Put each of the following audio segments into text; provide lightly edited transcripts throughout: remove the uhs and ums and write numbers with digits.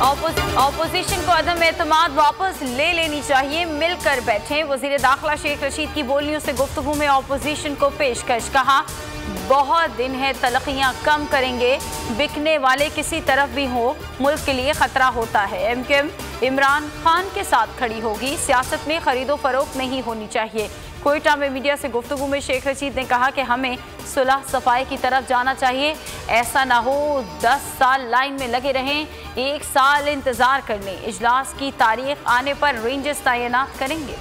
Opposition को अदम एतमाद वापस ले लेनी चाहिए, मिलकर बैठें। वजीर दाखिला शेख रशीद की बोलियों से गुफ्तगू में ऑपोजिशन को पेशकश। कहा, बहुत दिन है, तलखियां कम करेंगे, बिकने वाले किसी तरफ भी हो, मुल्क के लिए खतरा होता है। एमक्यूएम इमरान खान के साथ खड़ी होगी, सियासत में खरीदो फरोख्त नहीं होनी चाहिए। कोयटा में मीडिया से गुफ्तगू में शेख रशीद ने कहा कि हमें सुलह सफाई की तरफ जाना चाहिए। ऐसा ना हो 10 साल लाइन में लगे रहें, 1 साल इंतजार कर लें। इजलास की तारीख आने पर रेंजर्स तैनात करेंगे।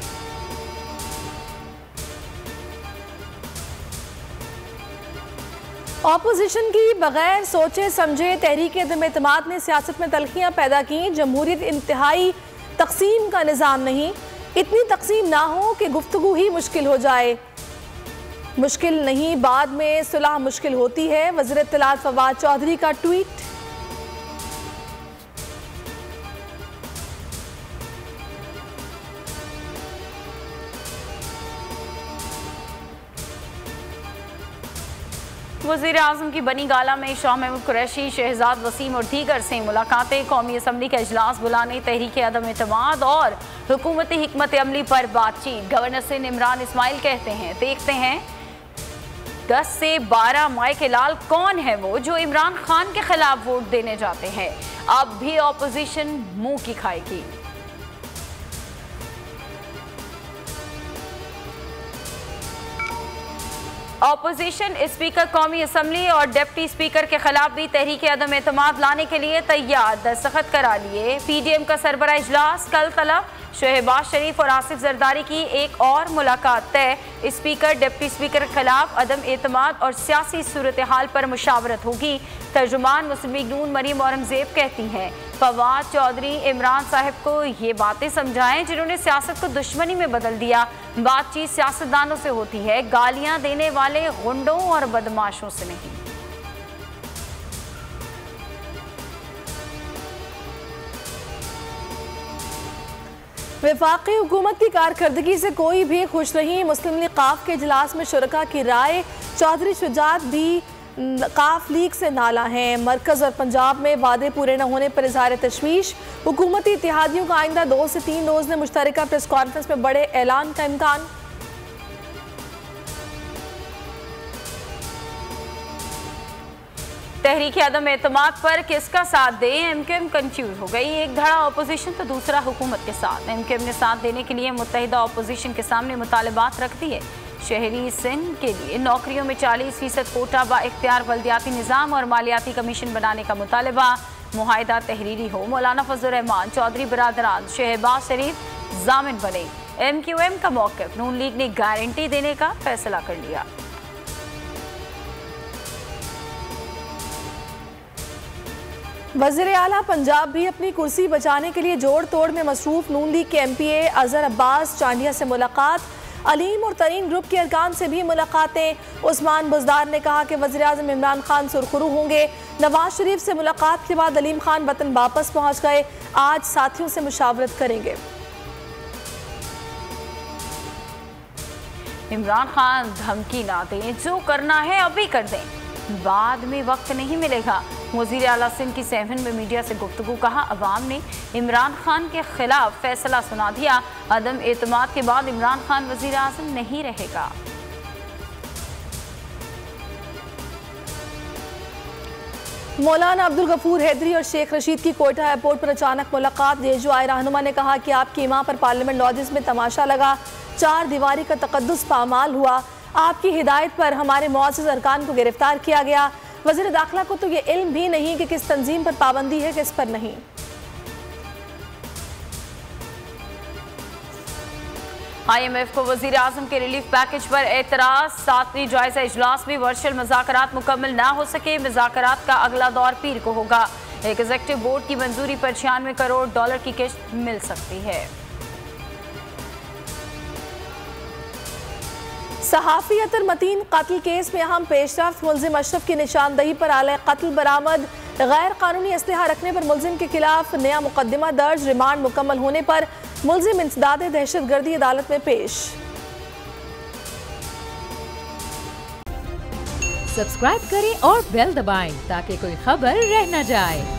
ऑपोजिशन की बगैर सोचे समझे तहरीक अदम एतमाद ने सियासत में तलखियां पैदा की। जमहूरियत इंतहाई तकसीम का निज़ाम नहीं, इतनी तकसीम ना हो कि गुफ्तगू ही मुश्किल हो जाए। मुश्किल नहीं, बाद में सुलह मुश्किल होती है। वज़ीर इत्तलात फवाद चौधरी का ट्वीट। वज़ीर आज़म की बनी गाला में शाह महमूद कुरैशी, शहजाद वसीम और दीगर से मुलाकातें। कौमी असम्बली का इजलास बुलाने, तहरीक अदम एतमाद और हुकूमती हिकमत अमली पर बातचीत। गवर्नर सिंध इमरान इस्माइल कहते हैं, देखते हैं 10 से 12 माए के लाल कौन है वो जो इमरान खान के खिलाफ वोट देने जाते हैं। अब भी ऑपोजिशन मुंह की खाएगी। ऑपोजिशन स्पीकर कौमी असम्बली और डिप्टी स्पीकर के खिलाफ भी तहरीक अदम एतमाद लाने के लिए तैयार, दस्तखत करा लिए। पीडीएम का सरबरा इजलास कल तलब। शहबाज शरीफ और आसिफ जरदारी की एक और मुलाकात तय। स्पीकर डिप्टी स्पीकर के खिलाफ अदम एतमाद और सियासी सूरत हाल पर मुशावरत होगी। तर्जुमान मुस्लिम लीग नून मरीम औरंगजेब कहती हैं, फवाद चौधरी इमरान साहब को ये बातें समझाएं जिन्होंने सियासत को दुश्मनी में बदल दिया। बातचीत सियासतदानों से होती है, गालियां देने वाले गुंडों और बदमाशों से नहीं। वफाकी हुकूमत की कारकर्दगी से कोई भी खुश नहीं। मुस्लिम लीग काफ के इजलास में शुरका की राय। चौधरी शुजात भी काफ लीग से नाला हैं। मरकज़ और पंजाब में वादे पूरे न होने पर इज़हार तशवीश। हुकूमती इत्तेहादियों का आइंदा 2 से 3 रोज़ में मुश्तरका प्रेस कॉन्फ्रेंस में बड़े ऐलान का इम्कान। तहरीक अदम एतमाद पर किसका साथ दे, एमक्यूएम कंफ्यूज हो गई। एक धड़ा ऑपोजिशन तो दूसरा हुकूमत के साथ। एमक्यूएम ने साथ देने के लिए मुत्तहिदा ऑपोजिशन के सामने मुतालबात रख दिए। शहरी सिंध के लिए नौकरियों में 40% कोटा बा इख्तियार बल्दियाती निज़ाम और मालियाती कमीशन बनाने का मुतालबा। मुआहिदा तहरीरी हो। मौलाना फजल रहमान चौधरी बरादरान शहबाज शरीफ जामिन बने। एमक्यूएम का मौक़िफ़, नून लीग ने गारंटी देने का फैसला कर लिया। वज़ीर आला पंजाब भी अपनी कुर्सी बचाने के लिए जोड़ तोड़ में मसरूफ। नून लीग के MPA अजहर अब्बास चांडिया से मुलाकात। अलीम और तरीन ग्रुप के अरकान से भी मुलाकातें। उस्मान बुज़दार ने कहा कि वज़ीर आज़म इमरान खान सुरखरू होंगे। नवाज शरीफ से मुलाकात के बाद अलीम खान वतन वापस पहुँच गए, आज साथियों से मुशावरत करेंगे। इमरान खान धमकी ना दें, जो करना है अभी कर दें, बाद में वक्त नहीं मिलेगा। वज़ीर आला सिंध की 7 में मीडिया से गुफ्तगू। कहा, अवाम ने इमरान खान के खिलाफ फैसला सुना दिया। अदम एतमाद के बाद इमरान खान वज़ीर आज़म नहीं रहेगा। मौलाना अब्दुल गफूर हैदरी और शेख रशीद की कोयटा एयरपोर्ट पर अचानक मुलाकात। जेजुआई रहनुमा ने कहा कि आपकी मां पर पार्लियामेंट लॉजेस में तमाशा लगा, 4 दीवारी का तकद्दुस पामाल हुआ। आपकी हिदायत पर हमारे मुअज़्ज़ज़ अरकान को गिरफ्तार किया गया। वज़ीर दाखिला को तो ये इल्म भी नहीं कि किस तंजीम पर पाबंदी है, किस पर नहीं। IMF को वज़ीर आज़म के रिलीफ पैकेज पर एतराज़। 7वीं जायज़ा इजलास में वर्चुअल मुज़ाकरात मुकम्मल ना हो सके। मुज़ाकरात का अगला दौर पीर को होगा। एग्जीक्यूटिव बोर्ड की मंजूरी पर $96 करोड़ की किस्त मिल सकती है। सहाफ़ी अतर मतीन कत्ल केस में अहम पेशरफ्त। मुलजिम अशरफ की निशानदही पर आले कत्ल बरामद। गैर कानूनी असलहा रखने पर मुलजिम के खिलाफ नया मुकदमा दर्ज। रिमांड मुकम्मल होने पर मुलजिम इंसदाद दहशतगर्दी अदालत में पेश। सब्सक्राइब करें और बेल दबाएं ताकि कोई खबर रह न जाए।